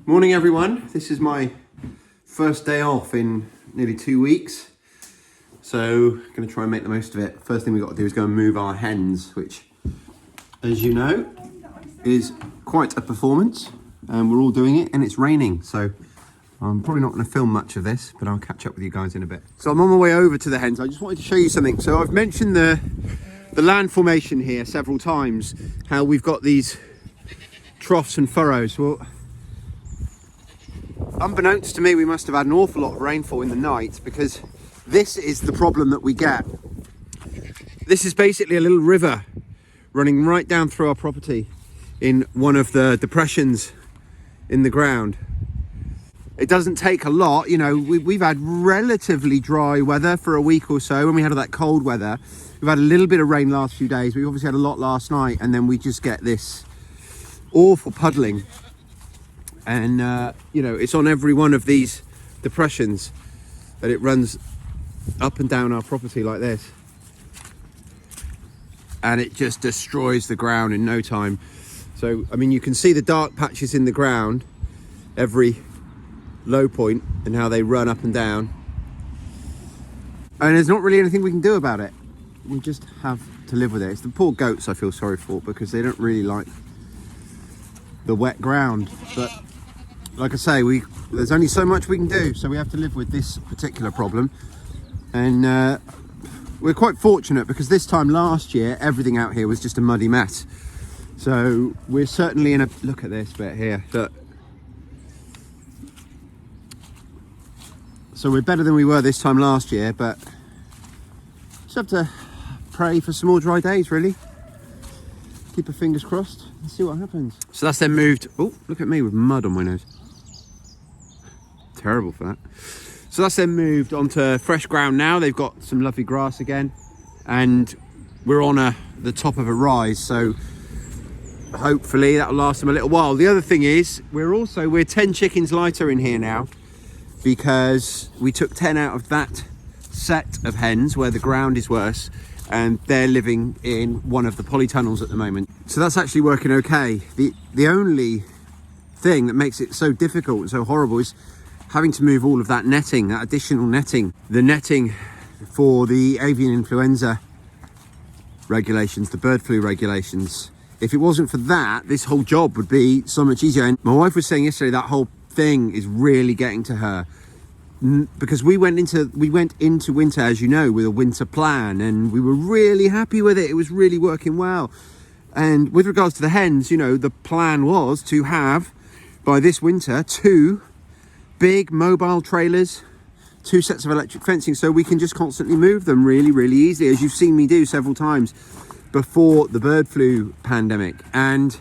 Morning everyone, this is my first day off in nearly 2 weeks, so going to try and make the most of it. First thing we've got to do is go and move our hens, which, as you know, is quite a performance, and we're all doing it, and it's raining, so I'm probably not going to film much of this, but I'll catch up with you guys in a bit. So I'm on my way over to the hens. I just wanted to show you something. So I've mentioned the land formation here several times, how we've got these troughs and furrows. Well, unbeknownst to me, we must have had an awful lot of rainfall in the night, because this is the problem that we get. This is basically a little river running right down through our property in one of the depressions in the ground. It doesn't take a lot, you know, we've had relatively dry weather for a week or so. When we had all that cold weather, we've had a little bit of rain last few days. We obviously had a lot last night, and then we just get this awful puddling. And you know, it's on every one of these depressions that it runs up and down our property like this, and it just destroys the ground in no time. So I mean, you can see the dark patches in the ground every low point and how they run up and down, and there's not really anything we can do about it. We just have to live with it. It's the poor goats I feel sorry for, because they don't really like the wet ground, but like I say, there's only so much we can do, so we have to live with this particular problem. And we're quite fortunate, because this time last year everything out here was just a muddy mess, so we're certainly in a look at this bit here. So we're better than we were this time last year, but just have to pray for some more dry days, really. Keep our fingers crossed and see what happens. So that's then moved. Oh, look at me with mud on my nose. Terrible for that. So that's then moved onto fresh ground now. They've got some lovely grass again, and we're on the top of a rise, so hopefully that'll last them a little while. The other thing is, we're 10 chickens lighter in here now, because we took 10 out of that set of hens where the ground is worse, and they're living in one of the polytunnels at the moment. So that's actually working okay. The only thing that makes it so difficult and so horrible is having to move all of that netting, that additional netting. The netting for the avian influenza regulations, the bird flu regulations. If it wasn't for that, this whole job would be so much easier. And my wife was saying yesterday that whole thing is really getting to her, because we went into winter, as you know, with a winter plan, and we were really happy with it. It was really working well. And with regards to the hens, you know, the plan was to have, by this winter, 2 big mobile trailers, 2 sets of electric fencing, so we can just constantly move them really easily, as you've seen me do several times before the bird flu pandemic. And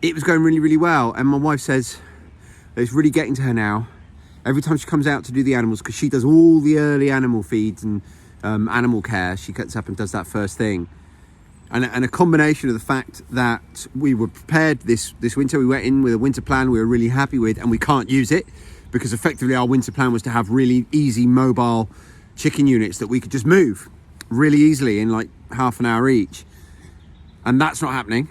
it was going really well, and my wife says it's really getting to her now. Every time she comes out to do the animals, because she does all the early animal feeds and animal care, she gets up and does that first thing. And a combination of the fact that we were prepared this winter, we went in with a winter plan we were really happy with, and we can't use it because effectively our winter plan was to have really easy mobile chicken units that we could just move really easily in like half an hour each, and that's not happening.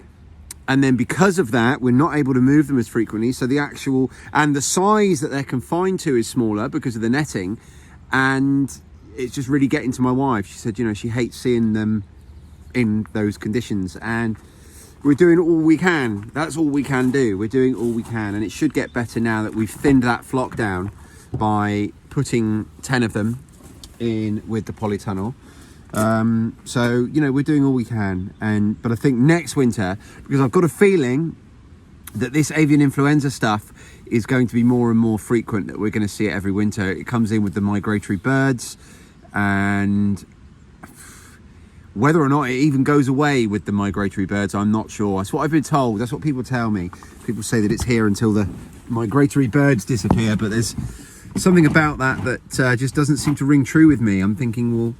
And then because of that, we're not able to move them as frequently, so the size that they're confined to is smaller because of the netting, and it's just really getting to my wife. She said, you know, she hates seeing them in those conditions, and we're doing all we can. That's all we can do. We're doing all we can, and it should get better now that we've thinned that flock down by putting 10 of them in with the polytunnel. So, you know, we're doing all we can, but I think next winter, because I've got a feeling that this avian influenza stuff is going to be more and more frequent, that we're going to see it every winter. It comes in with the migratory birds, and whether or not it even goes away with the migratory birds, I'm not sure. That's what I've been told. That's what people tell me. People say that it's here until the migratory birds disappear, but there's something about that just doesn't seem to ring true with me. I'm thinking, well,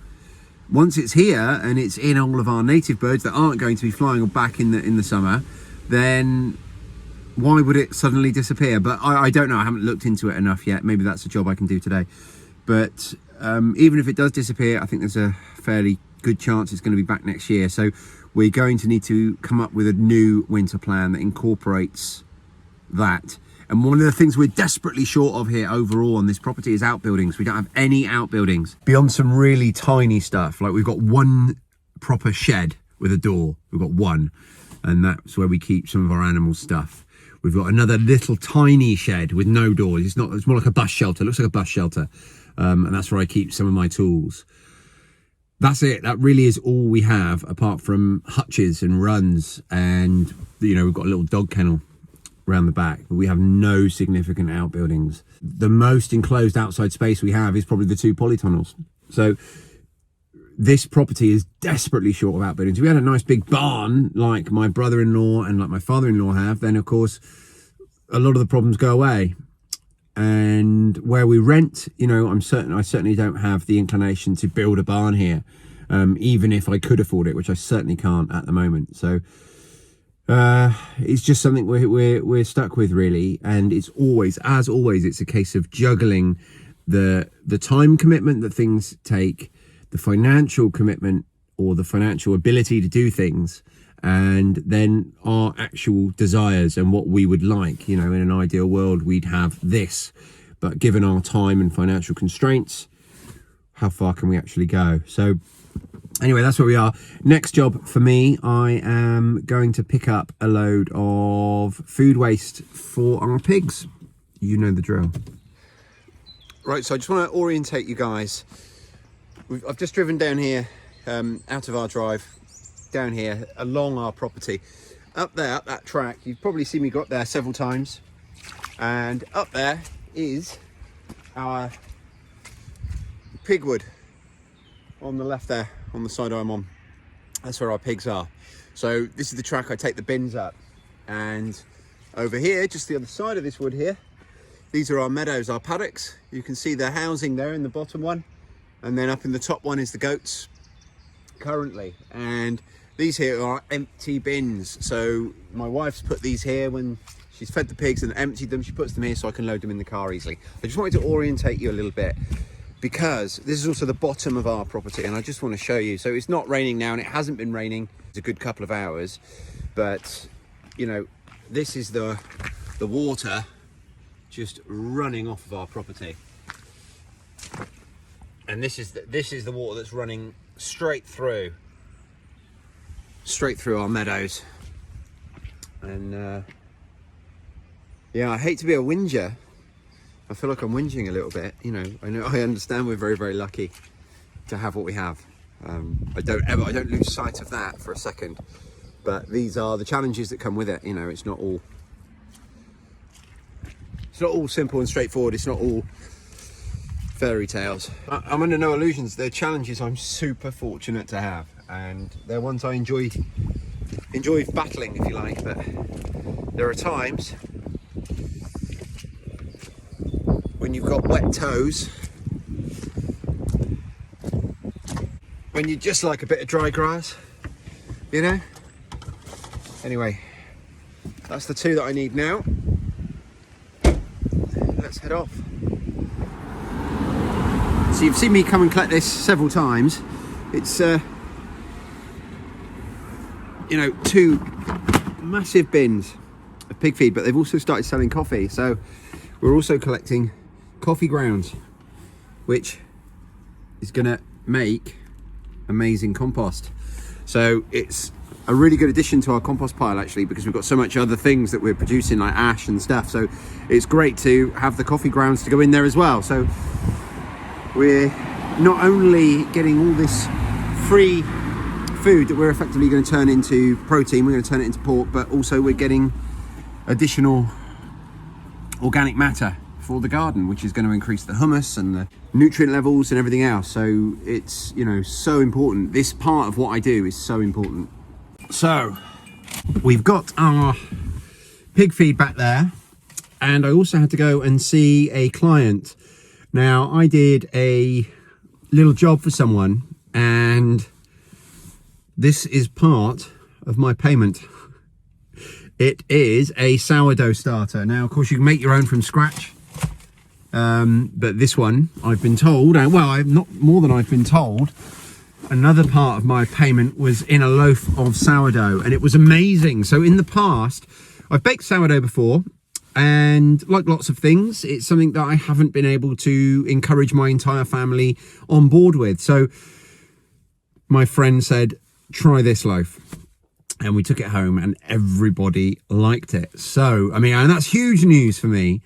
once it's here and it's in all of our native birds that aren't going to be flying back in the summer, then why would it suddenly disappear? But I don't know. I haven't looked into it enough yet. Maybe that's a job I can do today. But even if it does disappear, I think there's a fairly good chance it's going to be back next year. So we're going to need to come up with a new winter plan that incorporates that. And one of the things we're desperately short of here overall on this property is outbuildings. We don't have any outbuildings beyond some really tiny stuff. Like we've got one proper shed with a door. We've got one, and that's where we keep some of our animal stuff. We've got another little tiny shed with no doors. It's more like a bus shelter. It looks like a bus shelter. And that's where I keep some of my tools. That's it. That really is all we have, apart from hutches and runs. And, you know, we've got a little dog kennel around the back, but we have no significant outbuildings. The most enclosed outside space we have is probably the 2 polytunnels. So this property is desperately short of outbuildings. If we had a nice big barn like my brother-in-law and like my father-in-law have, then of course a lot of the problems go away. And where we rent, you know, I certainly don't have the inclination to build a barn here, even if I could afford it, which I certainly can't at the moment. So it's just something we're stuck with, really. And it's always, as always, it's a case of juggling the time commitment that things take, the financial commitment or the financial ability to do things, and then our actual desires and what we would like. You know, in an ideal world, we'd have this, but given our time and financial constraints, how far can we actually go? So anyway, that's where we are. Next job for me, I am going to pick up a load of food waste for our pigs. You know the drill. Right, so I just want to orientate you guys. I've just driven down here, out of our drive, down here along our property. Up there, up that track, you've probably seen me go up there several times. And up there is our pig wood on the left there, on the side I'm on. That's where our pigs are. So this is the track I take the bins up. And over here, just the other side of this wood here, these are our meadows, our paddocks. You can see the housing there in the bottom one. And then up in the top one is the goats currently. And these here are empty bins. So my wife's put these here when she's fed the pigs and emptied them. She puts them here so I can load them in the car easily. I just wanted to orientate you a little bit, because this is also the bottom of our property, and I just want to show you. So it's not raining now, and it hasn't been raining. It's a good couple of hours, but you know, this is the water just running off of our property. And this is the water that's running straight through our meadows. And yeah, I hate to be a whinger. I feel like I'm whinging a little bit. You know, I understand we're very, very lucky to have what we have. I don't lose sight of that for a second. But these are the challenges that come with it. You know, it's not all simple and straightforward. It's not all fairy tales. I'm under no illusions. They're challenges I'm super fortunate to have, and they're ones I enjoy battling, if you like. But there are times when you've got wet toes, when you just like a bit of dry grass, you know. Anyway, that's the 2 that I need now. Let's head off. So you've seen me come and collect this several times. It's you know, 2 massive bins of pig feed, but they've also started selling coffee. So we're also collecting coffee grounds, which is gonna make amazing compost. So it's a really good addition to our compost pile, actually, because we've got so much other things that we're producing, like ash and stuff. So it's great to have the coffee grounds to go in there as well. So we're not only getting all this free food that we're effectively going to turn into protein, we're going to turn it into pork, but also we're getting additional organic matter for the garden, which is going to increase the humus and the nutrient levels and everything else. So it's, you know, so important. This part of what I do is so important. So we've got our pig feed back there, and I also had to go and see a client. Now, I did a little job for someone, and this is part of my payment. It is a sourdough starter. Now, of course, you can make your own from scratch. But this one, I've been told, and well, I've not more than I've been told, another part of my payment was in a loaf of sourdough, and it was amazing. So in the past, I've baked sourdough before, And like lots of things, it's something that I haven't been able to encourage my entire family on board with. So my friend said, try this loaf. And we took it home and everybody liked it. So, I mean, and that's huge news for me,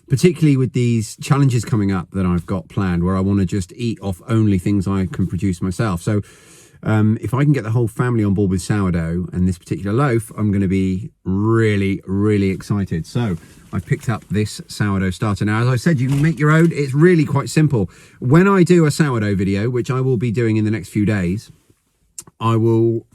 particularly with these challenges coming up that I've got planned where I want to just eat off only things I can produce myself. So if I can get the whole family on board with sourdough and this particular loaf, I'm going to be really, really excited. So I picked up this sourdough starter. Now, as I said, you can make your own. It's really quite simple. When I do a sourdough video, which I will be doing in the next few days, I will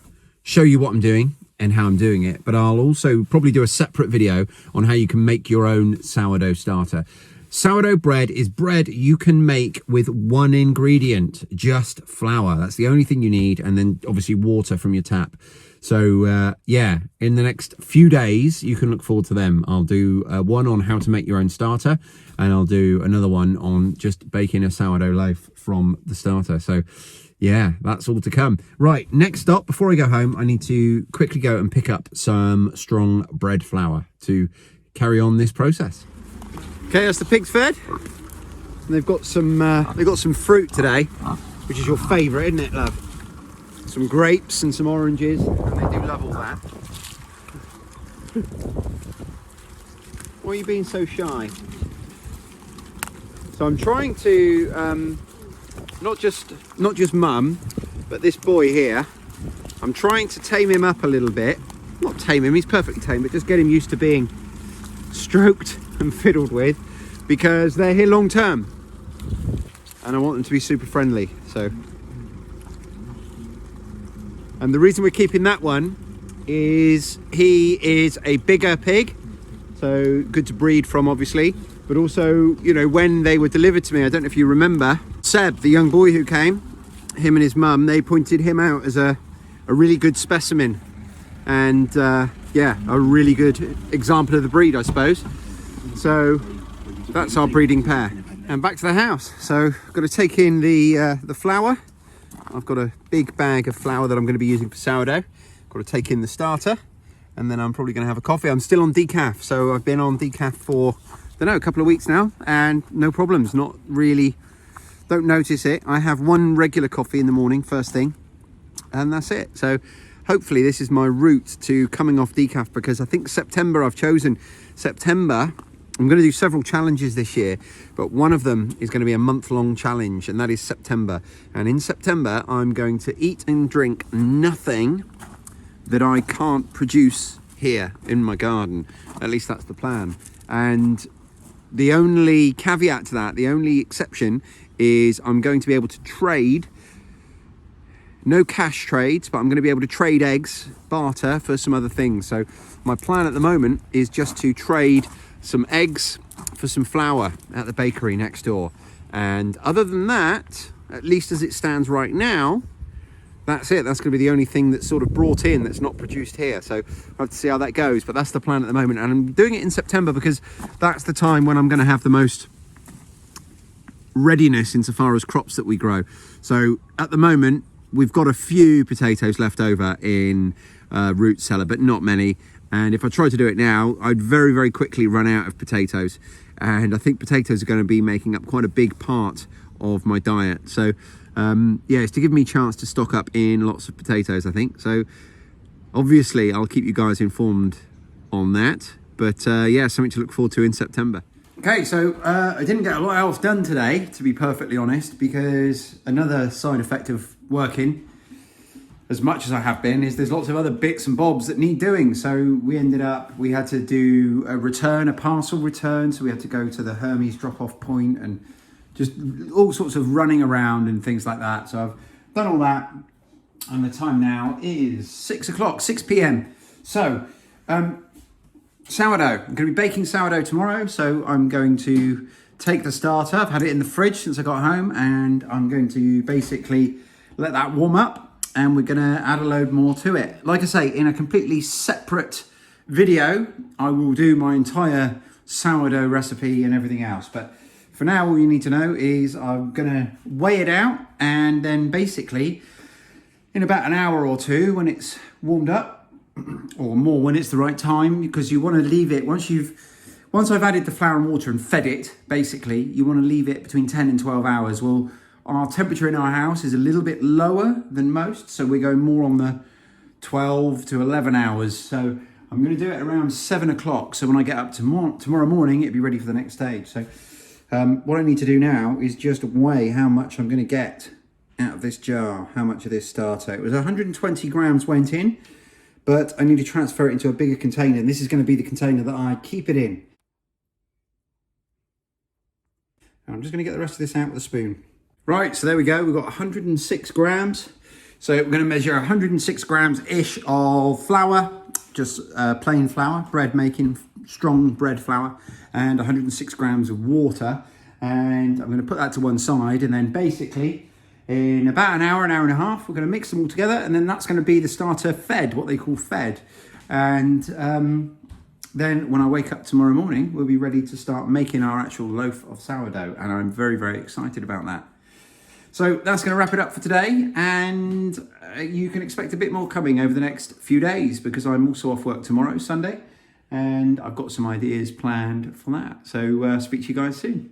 show you what I'm doing and how I'm doing it, but I'll also probably do a separate video on how you can make your own sourdough starter. Sourdough bread is bread you can make with one ingredient, just flour. That's the only thing you need, and then obviously water from your tap. So yeah, in the next few days, you can look forward to them. I'll do one on how to make your own starter, and I'll do another one on just baking a sourdough loaf from the starter. So yeah, that's all to come. Right, next stop, before I go home, I need to quickly go and pick up some strong bread flour to carry on this process. Okay, that's the pigs fed. And they've got some fruit today, which is your favourite, isn't it, love? Some grapes and some oranges, and they do love all that. Why are you being so shy? So I'm trying to not just mum, but this boy here. I'm trying to tame him up a little bit. Not tame him, he's perfectly tame, but just get him used to being stroked and fiddled with, because they're here long term and I want them to be super friendly. So, and the reason we're keeping that one is he is a bigger pig, so good to breed from, obviously, but also, you know, when they were delivered to me, I don't know if you remember, Seb, the young boy who came, him and his mum, they pointed him out as a really good specimen, and yeah, a really good example of the breed, I suppose. So that's our breeding pair. And back to the house. So I've got to take in the flour. I've got a big bag of flour that I'm going to be using for sourdough. Got to take in the starter, and then I'm probably going to have a coffee. I'm still on decaf, so I've been on decaf for, I don't know, a couple of weeks now, and no problems. Not really, don't notice it. I have one regular coffee in the morning, first thing, and that's it. So hopefully this is my route to coming off decaf, because I think September, I've chosen September. I'm going to do several challenges this year, but one of them is going to be a month-long challenge, and that is September. And in September, I'm going to eat and drink nothing that I can't produce here in my garden. At least that's the plan. And the only caveat to that, the only exception, is I'm going to be able to trade, no cash trades, but I'm going to be able to trade eggs, barter for some other things. So my plan at the moment is just to trade some eggs for some flour at the bakery next door. And other than that, at least as it stands right now, that's it. That's going to be the only thing that's sort of brought in that's not produced here. So we'll have to see how that goes, but that's the plan at the moment. And I'm doing it in September because that's the time when I'm going to have the most readiness insofar as crops that we grow. So at the moment, we've got a few potatoes left over in root cellar, but not many. And if I try to do it now, I'd very, very quickly run out of potatoes. And I think potatoes are going to be making up quite a big part of my diet. So yeah, it's to give me a chance to stock up in lots of potatoes, I think. So obviously I'll keep you guys informed on that. But yeah, something to look forward to in September. Okay, so I didn't get a lot else done today, to be perfectly honest, because another side effect of working as much as I have been is there's lots of other bits and bobs that need doing. So we had to do a parcel return. So we had to go to the Hermes drop-off point and just all sorts of running around and things like that. So I've done all that, and the time now is 6 p.m. So sourdough, I'm going to be baking sourdough tomorrow. So I'm going to take the starter. I've had it in the fridge since I got home, and I'm going to basically let that warm up, and we're going to add a load more to it. Like I say, in a completely separate video, I will do my entire sourdough recipe and everything else. But for now, all you need to know is I'm going to weigh it out, and then basically in about an hour or two, when it's warmed up, or more when it's the right time, because you want to leave it, once once I've added the flour and water and fed it, basically, you want to leave it between 10 and 12 hours. Well, our temperature in our house is a little bit lower than most, so we're going more on the 12 to 11 hours. So I'm going to do it around 7 o'clock. So when I get up tomorrow morning, it'll be ready for the next stage. So what I need to do now is just weigh how much I'm going to get out of this jar, how much of this starter. It was 120 grams went in, but I need to transfer it into a bigger container. And this is going to be the container that I keep it in. I'm just going to get the rest of this out with a spoon. Right, so there we go. We've got 106 grams. So we're going to measure 106 grams-ish of flour, just plain flour, bread making, strong bread flour, and 106 grams of water. And I'm going to put that to one side, and then basically in about an hour and a half, we're going to mix them all together, and then that's going to be the starter fed, what they call fed. And then when I wake up tomorrow morning, we'll be ready to start making our actual loaf of sourdough, and I'm very, very excited about that. So that's going to wrap it up for today, and you can expect a bit more coming over the next few days because I'm also off work tomorrow, Sunday, and I've got some ideas planned for that. So speak to you guys soon.